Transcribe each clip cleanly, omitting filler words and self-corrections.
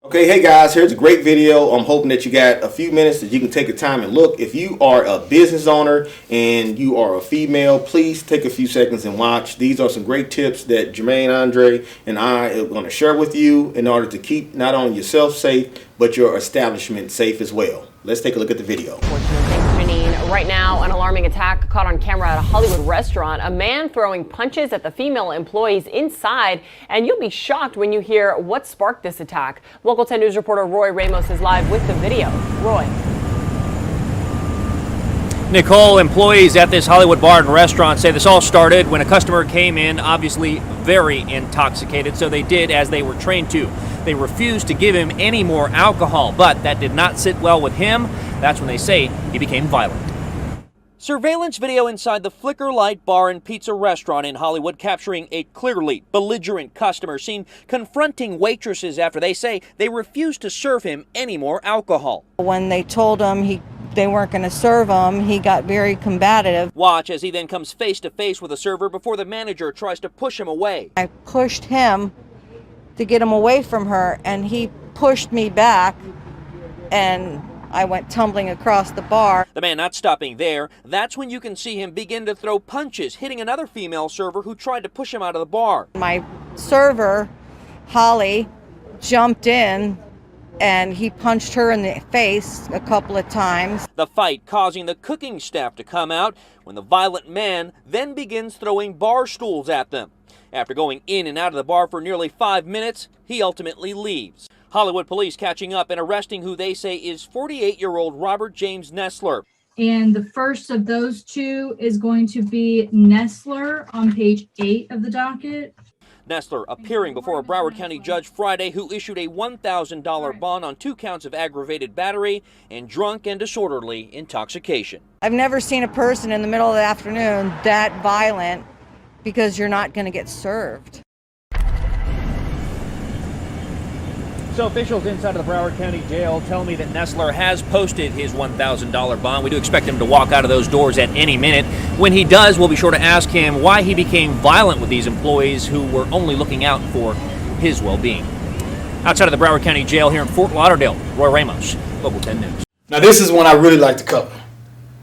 Okay, hey guys, here's a great video. I'm hoping that you got a few minutes that you can take the time and look. If you are a business owner and you are a female, please take a few seconds and watch. These are some great tips that Jermaine, Andre, and I are going to share with you in order to keep not only yourself safe, but your establishment safe as well. Let's take a look at the video. Thanks, Janine. Right now, an alarming attack caught on camera at a Hollywood restaurant. A man throwing punches at the female employees inside, and you'll be shocked when you hear what sparked this attack. Local 10 News reporter Roy Ramos is live with the video. Roy. Nicole, employees at this Hollywood bar and restaurant say this all started when a customer came in, obviously very intoxicated, so they did as they were trained to. They refused to give him any more alcohol, but that did not sit well with him. That's when they say he became violent. Surveillance video inside the Flicker Light Bar and Pizza restaurant in Hollywood capturing a clearly belligerent customer seen confronting waitresses after they say they refused to serve him any more alcohol. When they told him they weren't going to serve him, he got very combative. Watch as he then comes face to face with a server before the manager tries to push him away. I pushed him to get him away from her, and he pushed me back, and I went tumbling across the bar. The man not stopping there. That's when you can see him begin to throw punches, hitting another female server who tried to push him out of the bar. My server, Holly, jumped in, and he punched her in the face a couple of times. The fight causing the cooking staff to come out when the violent man then begins throwing bar stools at them. After going in and out of the bar for nearly 5 minutes, he ultimately leaves. Hollywood police catching up and arresting who they say is 48-year-old Robert James Nestler. And the first of those two is going to be Nestler on page 8 of the docket. Nestler appearing before a Broward County judge Friday who issued a $1,000 bond on 2 counts of aggravated battery and drunk and disorderly intoxication. I've never seen a person in the middle of the afternoon that violent because you're not going to get served. So officials inside of the Broward County Jail tell me that Nestler has posted his $1,000 bond. We do expect him to walk out of those doors at any minute. When he does, we'll be sure to ask him why he became violent with these employees who were only looking out for his well-being. Outside of the Broward County Jail here in Fort Lauderdale, Roy Ramos, Local 10 News. Now this is one I really like to cover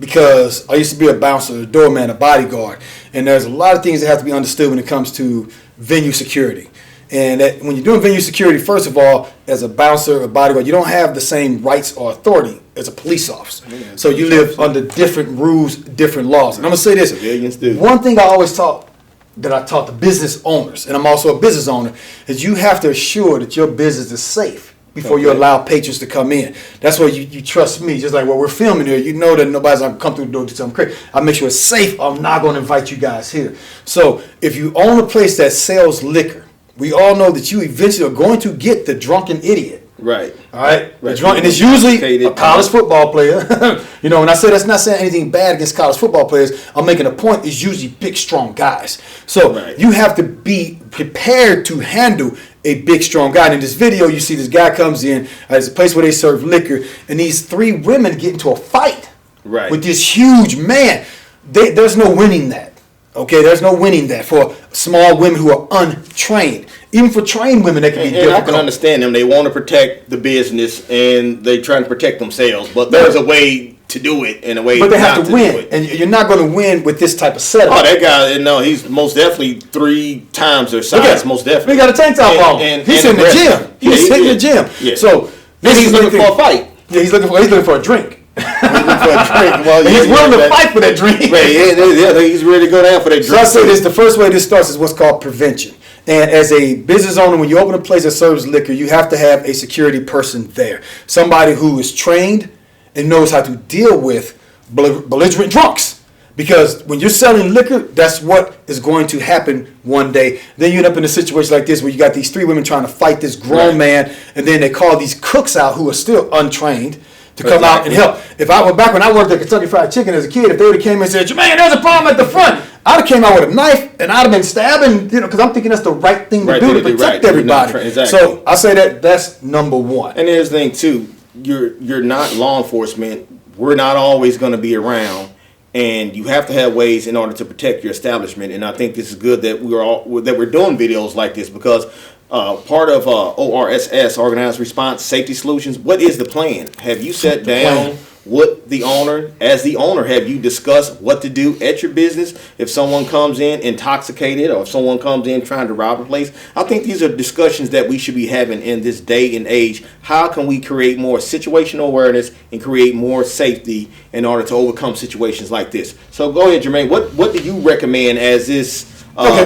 because I used to be a bouncer, a doorman, a bodyguard, and there's a lot of things that have to be understood when it comes to venue security. And that when you're doing venue security, first of all, as a bouncer, a bodyguard, you don't have the same rights or authority as a police officer. Yeah, so you live under different rules, different laws. And I'm going to say this. One thing I always taught, that I taught the business owners, and I'm also a business owner, is you have to assure that your business is safe before you allow patrons to come in. That's why you trust me. Just like, well, we're filming here. You know that nobody's going to come through the door to do something crazy. I make sure it's safe. I'm not going to invite you guys here. So if you own a place that sells liquor, we all know that you eventually are going to get the drunken idiot. Right. All right. Right. And it's usually a college football player. You know, and I say that's not saying anything bad against college football players. I'm making a point. It's usually big, strong guys. So you have to be prepared to handle a big, strong guy. And in this video, you see this guy comes in. There's a place where they serve liquor, and these 3 women get into a fight with this huge man. There's no winning that. Okay, there's no winning that for small women who are untrained. Even for trained women, they can be difficult. And I can understand them. They want to protect the business, and they're trying to protect themselves. But there's a way to do it, and a way but they have to win. And you're not going to win with this type of setup. Oh, that guy, no, he's most definitely 3 times their size. Most definitely. He got a tank top on. He's in the gym. He's in the gym. Yeah. So he's looking for a fight. Yeah, he's looking for a drink. Well, he's willing to fight for that drink. Yeah, he's ready to go down for that drink. So I say this: the first way this starts is what's called prevention. And as a business owner, when you open a place that serves liquor, you have to have a security person there, somebody who is trained and knows how to deal with belligerent drunks. Because when you're selling liquor, that's what is going to happen one day. Then you end up in a situation like this where you got these 3 women trying to fight this grown man, and then they call these cooks out who are still untrained to come out and help. If I went back when I worked at Kentucky Fried Chicken as a kid, if they would have came in and said, "Jermaine, there's a problem at the front," I'd have came out with a knife and I'd have been stabbing, because I'm thinking that's the right thing to do to protect everybody. So I say that's number one. And here's the thing too: you're not law enforcement. We're not always going to be around. And you have to have ways in order to protect your establishment. And I think this is good that we're doing videos like this, because part of ORSS, Organized Response Safety Solutions. What is the plan? Have you sat down with the owner? As the owner, have you discussed what to do at your business if someone comes in intoxicated or if someone comes in trying to rob a place? I think these are discussions that we should be having in this day and age. How can we create more situational awareness and create more safety in order to overcome situations like this? So go ahead, Jermaine. What do you recommend as this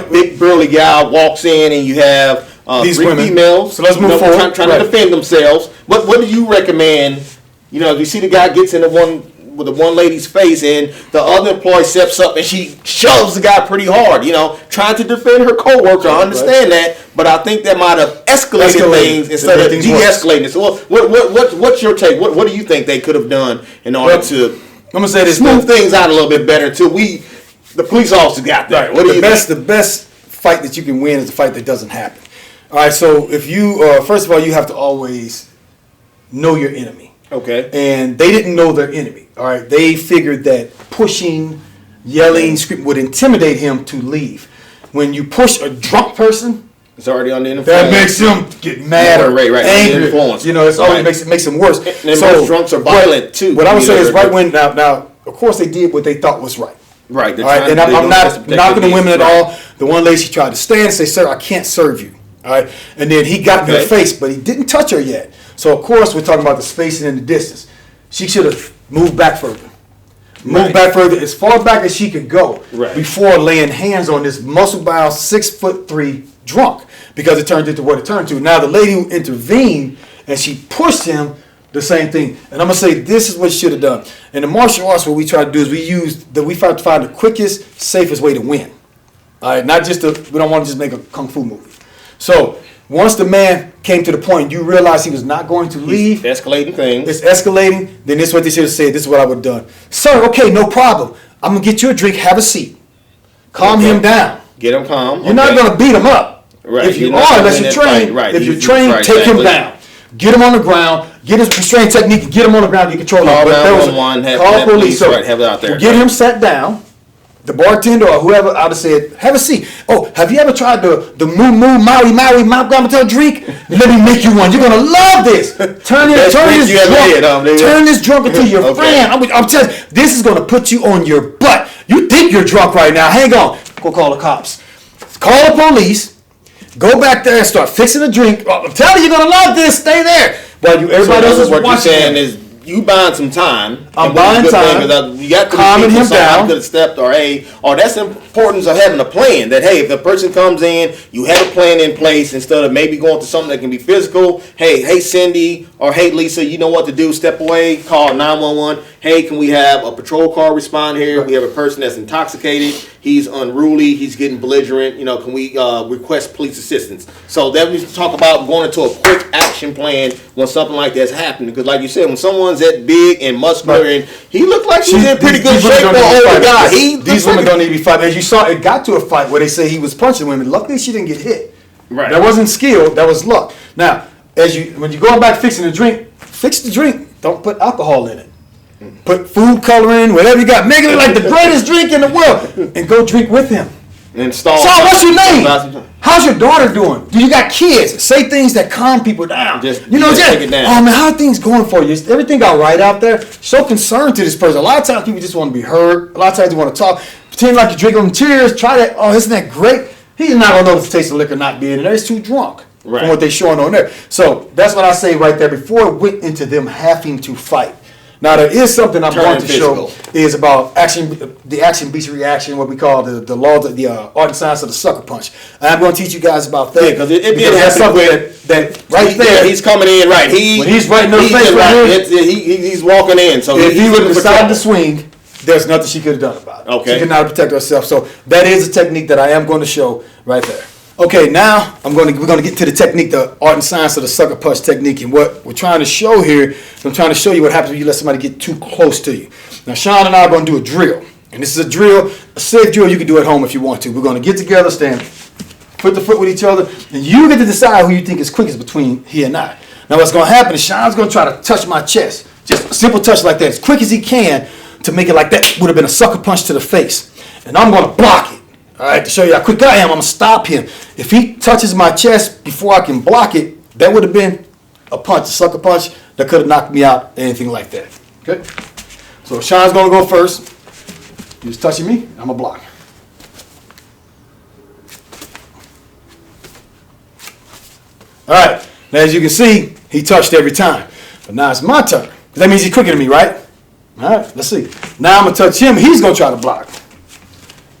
big burly guy walks in and you have These three women. females, So let's move forward. trying to defend themselves? What do you recommend? You know, you see the guy gets in the one lady's face, and the other employee steps up and she shoves the guy pretty hard. You know, trying to defend her coworker. I understand that, but I think that might have escalated things instead of de-escalating. So, what's your take? What do you think they could have done in order to I'm gonna say this: smooth things out a little bit better until the police officer got there? Right. What do you think? The best fight that you can win is the fight that doesn't happen. All right. So if you, first of all, you have to always know your enemy. Okay. And they didn't know their enemy. All right. They figured that pushing, yelling, screaming would intimidate him to leave. When you push a drunk person, It's already on the influence. that makes him get mad or Right, angry. influence. You know, it's always Right. makes him worse. And most drunks are violent too. What I would You say know, is they're- right when now, of course, they did what they thought was right. Right. All right, and I'm not knocking the women at all. The one lady, she tried to stand and say, "Sir, I can't serve you." All right, and then he got in her Okay. face, but he didn't touch her yet. So of course, we're talking about the spacing and the distance. She should have moved back further. Moved back further, as far back as she could go, Right. before laying hands on this muscle-bound 6'3" drunk, because it turned into what it turned to. Now the lady who intervened and she pushed him, the same thing. And I'm gonna say this is what you should have done. In the martial arts, what we try to do is we try to find the quickest, safest way to win. All right, not just we don't want to just make a kung fu movie. So once the man came to the point, you realize he was not going to leave. Escalating things. It's escalating. Then this is what they should have said. This is what I would have done. Sir, okay, no problem. I'm gonna get you a drink. Have a seat. Calm Okay. him down. Get him calm. You're not gonna beat him up. Right. If you You're not are, gonna unless win you're that fight. trained. Right. If you're You- trained, right, take him exactly. down. Get him on the ground. Get his restraint technique. And get him on the ground. You control him. Call But there was a- 911, have call police. police, So right, have it out there. Get him sat down. The bartender or whoever I would have said, have a seat. Oh, have you ever tried the moo moo maui maui grandma drink? Let me make you one. You're gonna love this. Turn Best drink you ever did, nigga. turn this drunk into your Okay. friend. I'm telling you, this is gonna put you on your butt. You think you're drunk right now? Hang on. Go call the cops. Call the police. Go back there and start fixing a drink. Oh, I'm telling you, you're gonna love this. Stay there. While everybody else is what you're watching. saying is you buying some time. I'm And what buying good time, thing is you got to calming him down. Could have stepped or that's the importance of having a plan. That hey, if the person comes in, you have a plan in place instead of maybe going to something that can be physical. Hey Cindy or hey Lisa, you know what to do. Step away. Call 911. Hey, can we have a patrol car respond here? We have a person that's intoxicated. He's unruly. He's getting belligerent. You know, can we request police assistance? So that we talk about going into a quick action plan when something like that's happening. Because like you said, when someone's that big and muscular and he looked like he's in pretty good shape for an older guy. These women don't need to be fighting. As you saw, it got to a fight where they say he was punching women. Luckily, she didn't get hit. Right. That wasn't skill. That was luck. Now, when you're going back fixing the drink, fix the drink. Don't put alcohol in it. Put food coloring, whatever you got. Make it like the greatest drink in the world, and go drink with him. Install. So, what's your name? How's your daughter doing? Do you got kids? Say things that calm people down. Just take it down. Oh man, how are things going for you? Is everything all right out there? Show concern to this person. A lot of times people just want to be heard. A lot of times they want to talk. Pretend like you're drinking them tears. Try that. Oh, isn't that great? He's not gonna know the taste of liquor not being in there. He's too drunk Right. from what they're showing on there. So that's what I say right there before it went into them having to fight. Now there is something I'm Turning going to show physical. is about action, the action beats reaction, what we call the laws of the art and science of the sucker punch. And I'm going to teach you guys about that. Yeah, because it did that's happen something quick. that right there. He's coming in right. When he's right in her face in right here. he's walking in. So If he's he would in have the decided to patrol. swing, there's nothing she could have done about it. Okay. She could not protect herself. So that is a technique that I am going to show right there. Okay, now we're going to get to the technique, the art and science of the sucker punch technique, and what we're trying to show here. I'm trying to show you what happens when you let somebody get too close to you. Now, Sean and I are going to do a drill, and this is a drill, a safe drill you can do at home if you want to. We're going to get together, stand foot to foot with each other, and you get to decide who you think is quickest between he and I. Now, what's going to happen is Sean's going to try to touch my chest, just a simple touch like that, as quick as he can, to make it like that would have been a sucker punch to the face, and I'm going to block it. All right, to show you how quick I am, I'm gonna stop him. If he touches my chest before I can block it, that would have been a punch, a sucker punch that could have knocked me out, anything like that. Okay? So Sean's gonna go first. He's touching me, I'm gonna block. All right, now as you can see, he touched every time. But now it's my turn. That means he's quicker than me, right? All right, let's see. Now I'm gonna touch him, he's gonna try to block.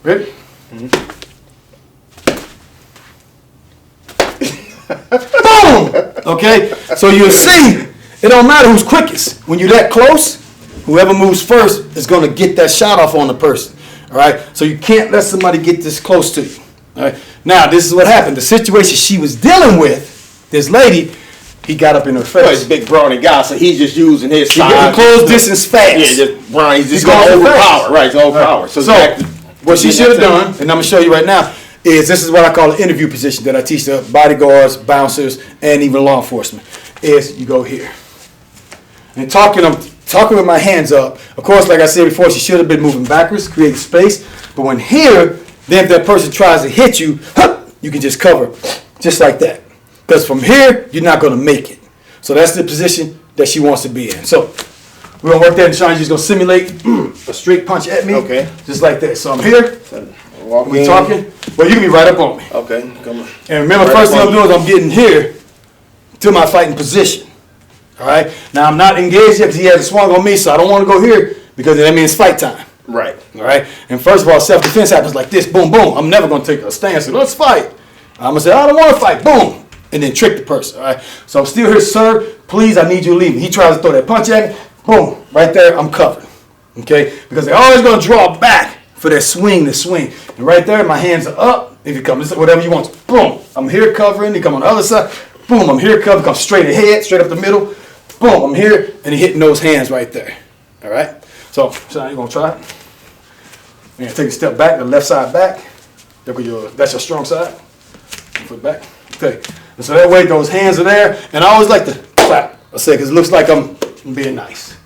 Ready? Boom! Okay, so you'll see, it don't matter who's quickest. When you're that close, whoever moves first is gonna get that shot off on the person. All right, so you can't let somebody get this close to you. All right, now this is what happened. The situation she was dealing with, this lady, he got up in her Well, he's face. a big brawny guy, so he's just using his He size. getting close distance fast. Yeah, just Brian. He's just He's going to going for overpower. fast. Right, he's overpower. So, So, back to- what she should have done, and I'm gonna show you right now, is this is what I call an interview position that I teach the bodyguards, bouncers, and even law enforcement. Is you go here and talking with my hands up. Of course, like I said before, she should have been moving backwards, creating space. But when here, then if that person tries to hit you, you can just cover, just like that. Because from here, you're not gonna make it. So that's the position that she wants to be in. So we're gonna work that, and Sean's just gonna simulate a straight punch at me. Okay. Just like that. So I'm here. walk We in. talking. Well, you can be right up on me. Okay, come on. And remember, Right first thing up I'm on doing is I'm getting here to my fighting position. All right. Now I'm not engaged yet because he hasn't swung on me, so I don't want to go here because that means fight time. Right. All right. And first of all, self-defense happens like this. Boom, boom. I'm never going to take a stance and let's fight. I'm going to say, I don't want to fight. Boom. And then trick the person. All right. So I'm still here, sir. Please, I need you to leave me. He tries to throw that punch at me. Boom. Right there, I'm covered. Okay. Because they're always going to draw back for that swing to swing. And right there, my hands are up. If you come, whatever you want. Boom. I'm here covering. He come on the other side. Boom. I'm here covering. Come straight ahead, straight up the middle. Boom. I'm here. And he hitting those hands right there. All right. So, Sean, you going to try it? You're going to take a step back, the left side back. That's your strong side. Foot back. Okay. And so that way, those hands are there. And I always like to clap. I say, because it looks like I'm being nice.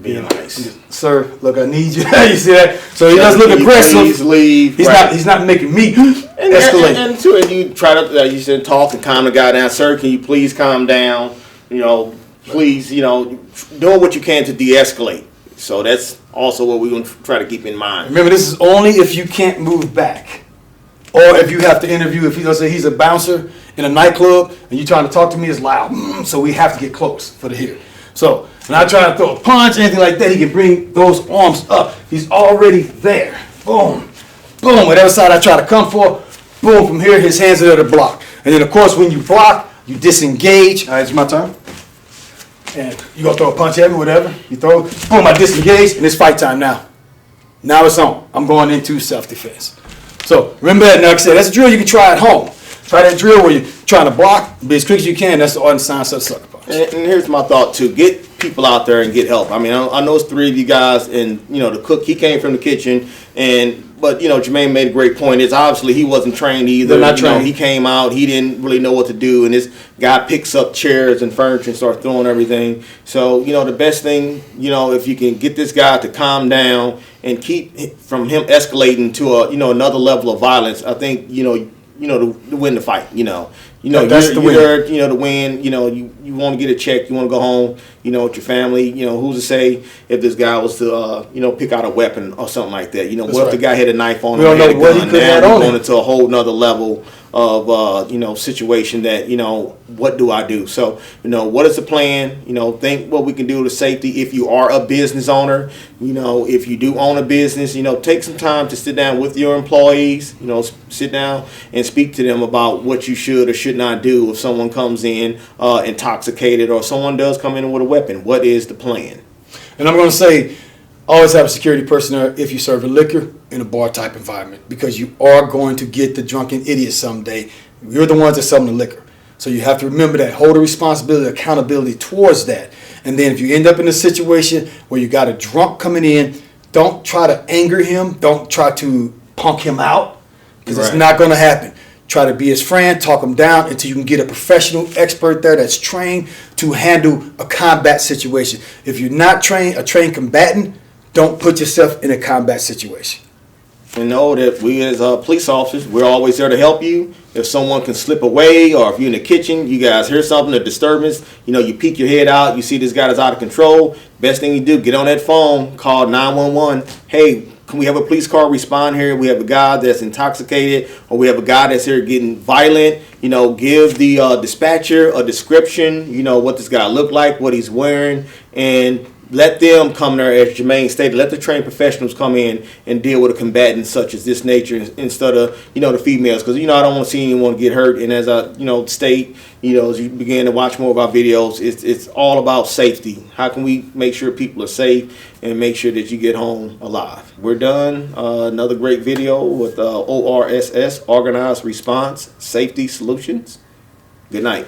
Being nice. Sir, look, I need you. You see that? So he does look Can you aggressive. please leave. He's Right. not making me And escalate. And too, and you try to, you said talk and calm the guy down. Sir, can you please calm down? You know, please, doing what you can to de-escalate. So that's also what we're going to try to keep in mind. Remember, this is only if you can't move back. Or if you have to interview, if let's say he's a bouncer in a nightclub and you're trying to talk to me, it's loud. So we have to get close for the here. So when I try to throw a punch, anything like that, he can bring those arms up. He's already there. Boom. Boom. Whatever side I try to come for, boom, from here, his hands are there to block. And then, of course, when you block, you disengage. All right, it's my turn. And you're going to throw a punch at me, whatever. You throw it. Boom, I disengage, and it's fight time now. Now it's on. I'm going into self-defense. So remember that, like I said, that's a drill you can try at home. Try that drill where you're trying to block, be as quick as you can. That's the art and science of sucker punch. And here's my thought too: get people out there and get help. I mean, I know it's three of you guys, and the cook, he came from the kitchen, but Jermaine made a great point. It's obviously he wasn't trained either. They're not trained. He came out, he didn't really know what to do, and this guy picks up chairs and furniture and starts throwing everything. So the best thing, if you can get this guy to calm down and keep from him escalating to another level of violence, I think to win the fight. That's the you're win. there, to win. You want to get a check. You want to go home. With your family. Who's to say if this guy was to pick out a weapon or something like that? What if right. the guy had a knife on We him? don't know had a what he gun? could have Now had we're on going him. into a whole nother level of situation that what do I do? So what is the plan? Think what we can do to safety. If you are a business owner, if you do own a business, take some time to sit down with your employees. Sit down and speak to them about what you should or should not do if someone comes in intoxicated or someone does come in with a weapon. What is the plan? And I'm going to say, always have a security person there if you serve a liquor in a bar type environment, because you are going to get the drunken idiot someday. You're the ones that sell them the liquor. So you have to remember that, hold a responsibility, accountability towards that. And then if you end up in a situation where you got a drunk coming in, don't try to anger him. Don't try to punk him out, because it's Right. not going to happen. Try to be his friend, talk him down until you can get a professional expert there that's trained to handle a combat situation. If you're not trained, a trained combatant, don't put yourself in a combat situation. and know that we as police officers, we're always there to help you. If someone can slip away, or if you're in the kitchen, you guys hear something, a disturbance, you peek your head out, you see this guy is out of control. Best thing you do, get on that phone, call 911. Hey, can we have a police car respond here? We have a guy that's intoxicated, or we have a guy that's here getting violent. Give the dispatcher a description, what this guy looked like, what he's wearing, and let them come there, as Jermaine stated. Let the trained professionals come in and deal with a combatant such as this nature, instead of the females, because I don't want to see anyone get hurt. And as I state, as you begin to watch more of our videos, it's all about safety. How can we make sure people are safe and make sure that you get home alive? We're done. Another great video with ORSS, Organized Response Safety Solutions. Good night.